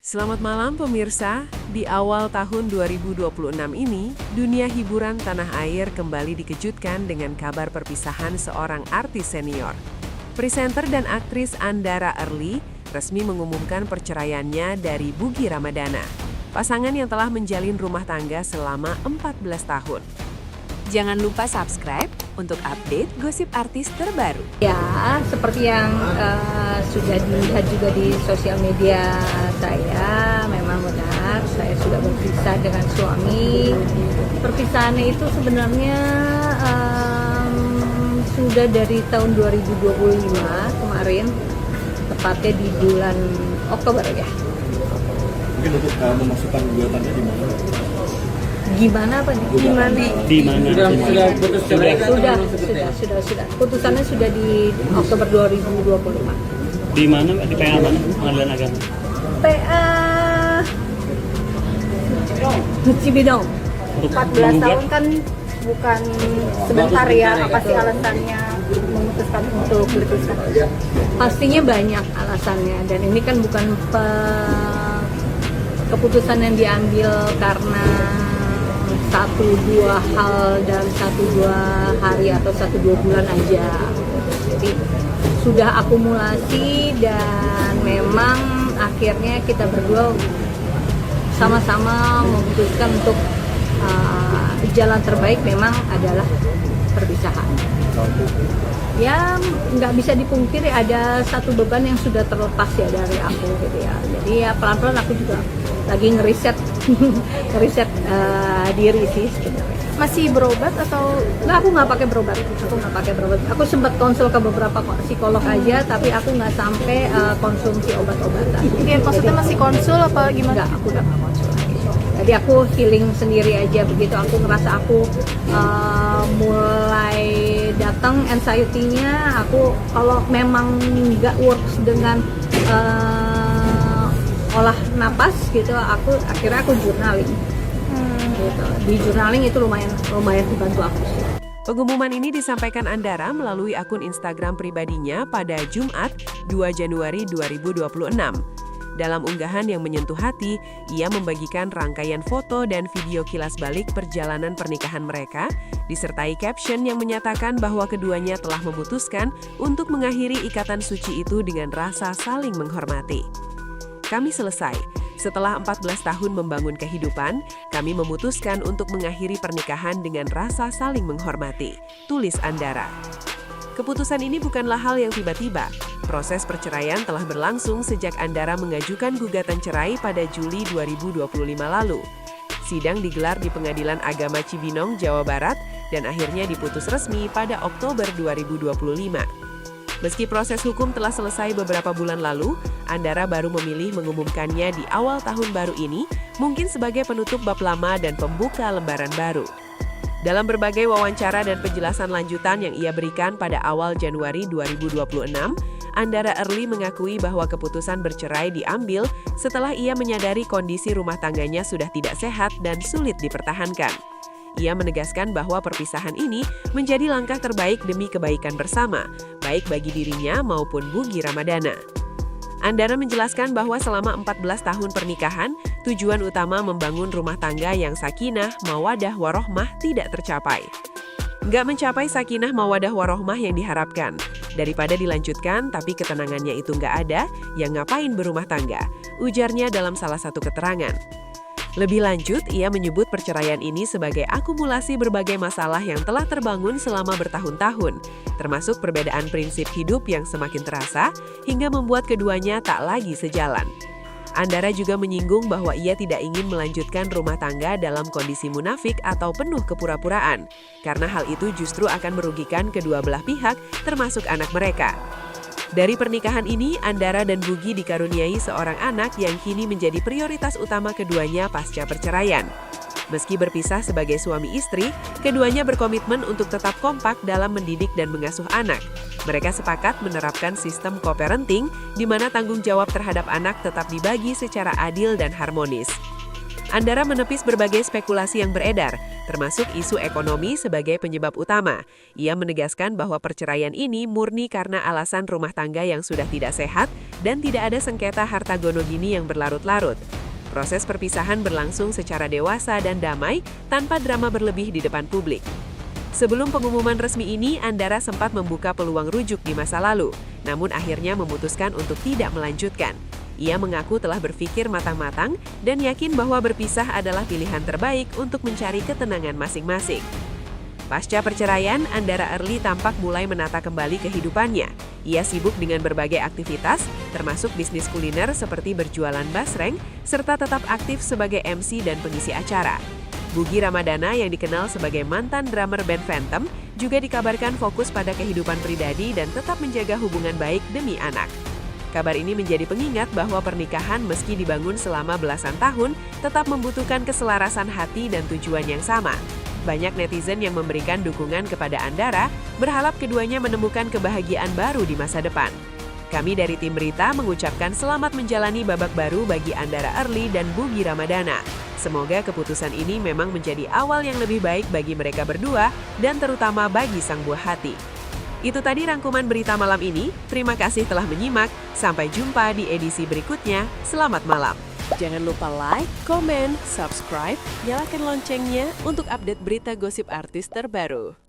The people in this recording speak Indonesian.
Selamat malam pemirsa, di awal tahun 2026 ini, dunia hiburan tanah air kembali dikejutkan dengan kabar perpisahan seorang artis senior. Presenter dan aktris Andara Early resmi mengumumkan perceraiannya dari Bugi Ramadana, pasangan yang telah menjalin rumah tangga selama 14 tahun. Jangan lupa subscribe untuk update gosip artis terbaru. Ya, seperti yang sudah dilihat juga di sosial media saya, memang benar saya sudah berpisah dengan suami. Perpisahannya itu sebenarnya sudah dari tahun 2025 kemarin, tepatnya di bulan Oktober ya. Mungkin untuk memasukkan gugatannya di mana? Gimana Pak? Di mana? Sudah putus cerai kan? Sudah. Putusannya sudah di Oktober 2025. Di mana Pak? Di PA mana? Pengadilan Agama? PA Cibinong. 14 tahun kan bukan sebentar ya. Apa sih alasannya memutuskan untuk berpisah? Pastinya banyak alasannya, dan ini kan bukan keputusan yang diambil karena 1-2 hal dan 1-2 hari atau 1-2 bulan aja. Jadi sudah akumulasi, dan memang akhirnya kita berdua sama-sama memutuskan untuk jalan terbaik memang adalah perpisahan. Ya nggak bisa dipungkiri ada satu beban yang sudah terlepas ya dari aku gitu ya. Jadi ya pelan-pelan aku juga lagi ngeriset diri sih sebenarnya. Masih berobat atau? Nggak, aku nggak pakai berobat. Aku sempat konsul ke beberapa psikolog aja, tapi aku nggak sampai konsumsi obat-obatan. Iya, maksudnya masih konsul apa gimana? Nggak, aku udah nggak konsul lagi. Jadi aku healing sendiri aja. Begitu aku ngerasa aku mulai datang anxiety-nya, aku kalau memang nggak works dengan olah napas gitu, akhirnya aku journaling. Gitu. Di journaling itu lumayan dibantu aku sih. Pengumuman ini disampaikan Andara melalui akun Instagram pribadinya pada Jumat 2 Januari 2026. Dalam unggahan yang menyentuh hati, ia membagikan rangkaian foto dan video kilas balik perjalanan pernikahan mereka, disertai caption yang menyatakan bahwa keduanya telah memutuskan untuk mengakhiri ikatan suci itu dengan rasa saling menghormati. Kami selesai. Setelah 14 tahun membangun kehidupan, kami memutuskan untuk mengakhiri pernikahan dengan rasa saling menghormati, tulis Andara. Keputusan ini bukanlah hal yang tiba-tiba. Proses perceraian telah berlangsung sejak Andara mengajukan gugatan cerai pada Juli 2025 lalu. Sidang digelar di Pengadilan Agama Cibinong, Jawa Barat, dan akhirnya diputus resmi pada Oktober 2025. Meski proses hukum telah selesai beberapa bulan lalu, Andara baru memilih mengumumkannya di awal tahun baru ini, mungkin sebagai penutup bab lama dan pembuka lembaran baru. Dalam berbagai wawancara dan penjelasan lanjutan yang ia berikan pada awal Januari 2026, Andara Early mengakui bahwa keputusan bercerai diambil setelah ia menyadari kondisi rumah tangganya sudah tidak sehat dan sulit dipertahankan. Ia menegaskan bahwa perpisahan ini menjadi langkah terbaik demi kebaikan bersama, baik bagi dirinya maupun Bugi Ramadana. Andara menjelaskan bahwa selama 14 tahun pernikahan, tujuan utama membangun rumah tangga yang sakinah, mawadah, warohmah tidak tercapai. Nggak mencapai sakinah, mawadah, warohmah yang diharapkan. Daripada dilanjutkan tapi ketenangannya itu nggak ada, yang ngapain berumah tangga, ujarnya dalam salah satu keterangan. Lebih lanjut, ia menyebut perceraian ini sebagai akumulasi berbagai masalah yang telah terbangun selama bertahun-tahun, termasuk perbedaan prinsip hidup yang semakin terasa, hingga membuat keduanya tak lagi sejalan. Andara juga menyinggung bahwa ia tidak ingin melanjutkan rumah tangga dalam kondisi munafik atau penuh kepura-puraan, karena hal itu justru akan merugikan kedua belah pihak, termasuk anak mereka. Dari pernikahan ini, Andara dan Bugi dikaruniai seorang anak yang kini menjadi prioritas utama keduanya pasca perceraian. Meski berpisah sebagai suami istri, keduanya berkomitmen untuk tetap kompak dalam mendidik dan mengasuh anak. Mereka sepakat menerapkan sistem co-parenting, di mana tanggung jawab terhadap anak tetap dibagi secara adil dan harmonis. Andara menepis berbagai spekulasi yang beredar, termasuk isu ekonomi sebagai penyebab utama. Ia menegaskan bahwa perceraian ini murni karena alasan rumah tangga yang sudah tidak sehat dan tidak ada sengketa harta gonogini yang berlarut-larut. Proses perpisahan berlangsung secara dewasa dan damai tanpa drama berlebih di depan publik. Sebelum pengumuman resmi ini, Andara sempat membuka peluang rujuk di masa lalu, namun akhirnya memutuskan untuk tidak melanjutkan. Ia mengaku telah berpikir matang-matang dan yakin bahwa berpisah adalah pilihan terbaik untuk mencari ketenangan masing-masing. Pasca perceraian, Andara Early tampak mulai menata kembali kehidupannya. Ia sibuk dengan berbagai aktivitas, termasuk bisnis kuliner seperti berjualan basreng, serta tetap aktif sebagai MC dan pengisi acara. Bugi Ramadana yang dikenal sebagai mantan drummer band Phantom juga dikabarkan fokus pada kehidupan pribadi dan tetap menjaga hubungan baik demi anak. Kabar ini menjadi pengingat bahwa pernikahan meski dibangun selama belasan tahun tetap membutuhkan keselarasan hati dan tujuan yang sama. Banyak netizen yang memberikan dukungan kepada Andara, berharap keduanya menemukan kebahagiaan baru di masa depan. Kami dari tim berita mengucapkan selamat menjalani babak baru bagi Andara Early dan Bugi Ramadana. Semoga keputusan ini memang menjadi awal yang lebih baik bagi mereka berdua dan terutama bagi sang buah hati. Itu tadi rangkuman berita malam ini. Terima kasih telah menyimak. Sampai jumpa di edisi berikutnya. Selamat malam. Jangan lupa like, komen, subscribe, nyalakan loncengnya untuk update berita gosip artis terbaru.